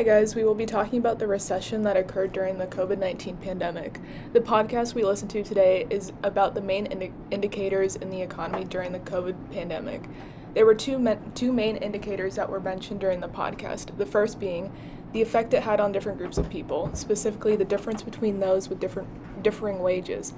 guys, we will be talking about the recession that occurred during the COVID-19 pandemic. The podcast we listen to today is about the main indicators in the economy during the COVID pandemic. There were two main indicators that were mentioned during the podcast, the first being the effect it had on different groups of people, specifically the difference between those with differing wages.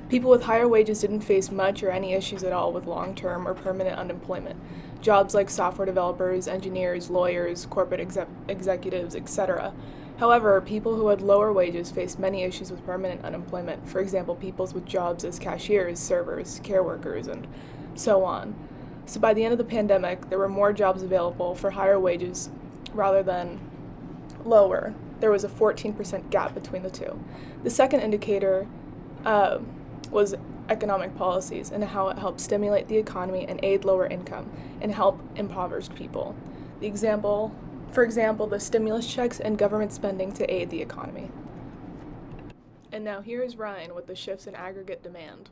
People with higher wages didn't face much or any issues at all with long-term or permanent unemployment. Jobs like software developers, engineers, lawyers, corporate executives, etc. However, people who had lower wages faced many issues with permanent unemployment. For example, people with jobs as cashiers, servers, care workers, and so on. So by the end of the pandemic, there were more jobs available for higher wages rather than lower. There was a 14% gap between the two. The second indicator was economic policies and how it helped stimulate the economy and aid lower income and help impoverished people. For example, the stimulus checks and government spending to aid the economy. And now here is Ryan with the shifts in aggregate demand.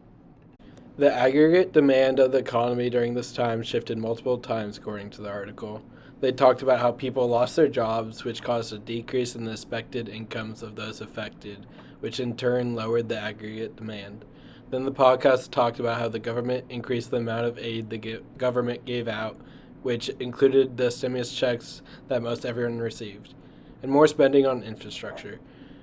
The aggregate demand of the economy during this time shifted multiple times, according to the article. They talked about how people lost their jobs, which caused a decrease in the expected incomes of those affected, which in turn lowered the aggregate demand. Then the podcast talked about how the government increased the amount of aid the government gave out, which included the stimulus checks that most everyone received, and more spending on infrastructure,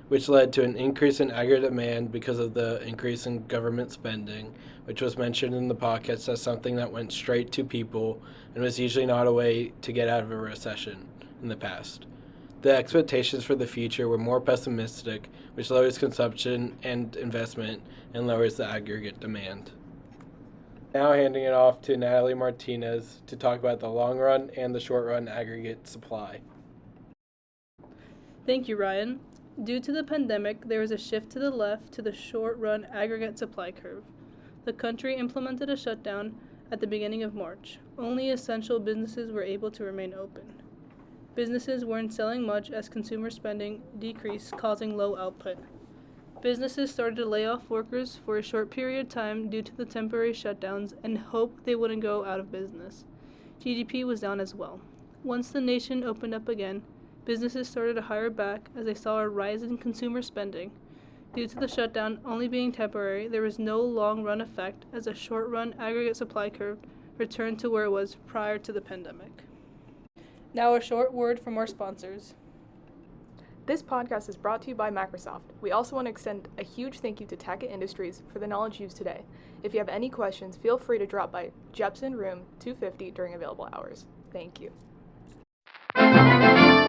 which led to an increase in aggregate demand because of the increase in government spending, which was mentioned in the podcast as something that went straight to people and was usually not a way to get out of a recession in the past. The expectations for the future were more pessimistic, which lowers consumption and investment and lowers the aggregate demand. Now handing it off to Natalie Martinez to talk about the long run and the short run aggregate supply. Thank you, Ryan. Due to the pandemic, there was a shift to the left to the short-run aggregate supply curve. The country implemented a shutdown at the beginning of March. Only essential businesses were able to remain open. Businesses weren't selling much as consumer spending decreased, causing low output. Businesses started to lay off workers for a short period of time due to the temporary shutdowns and hoped they wouldn't go out of business. GDP was down as well. Once the nation opened up again, businesses started to hire back as they saw a rise in consumer spending. Due to the shutdown only being temporary, there was no long-run effect as a short-run aggregate supply curve returned to where it was prior to the pandemic. Now a short word from our sponsors. This podcast is brought to you by Microsoft. We also want to extend a huge thank you to Tackett Industries for the knowledge used today. If you have any questions, feel free to drop by Jepson Room 250 during available hours. Thank you.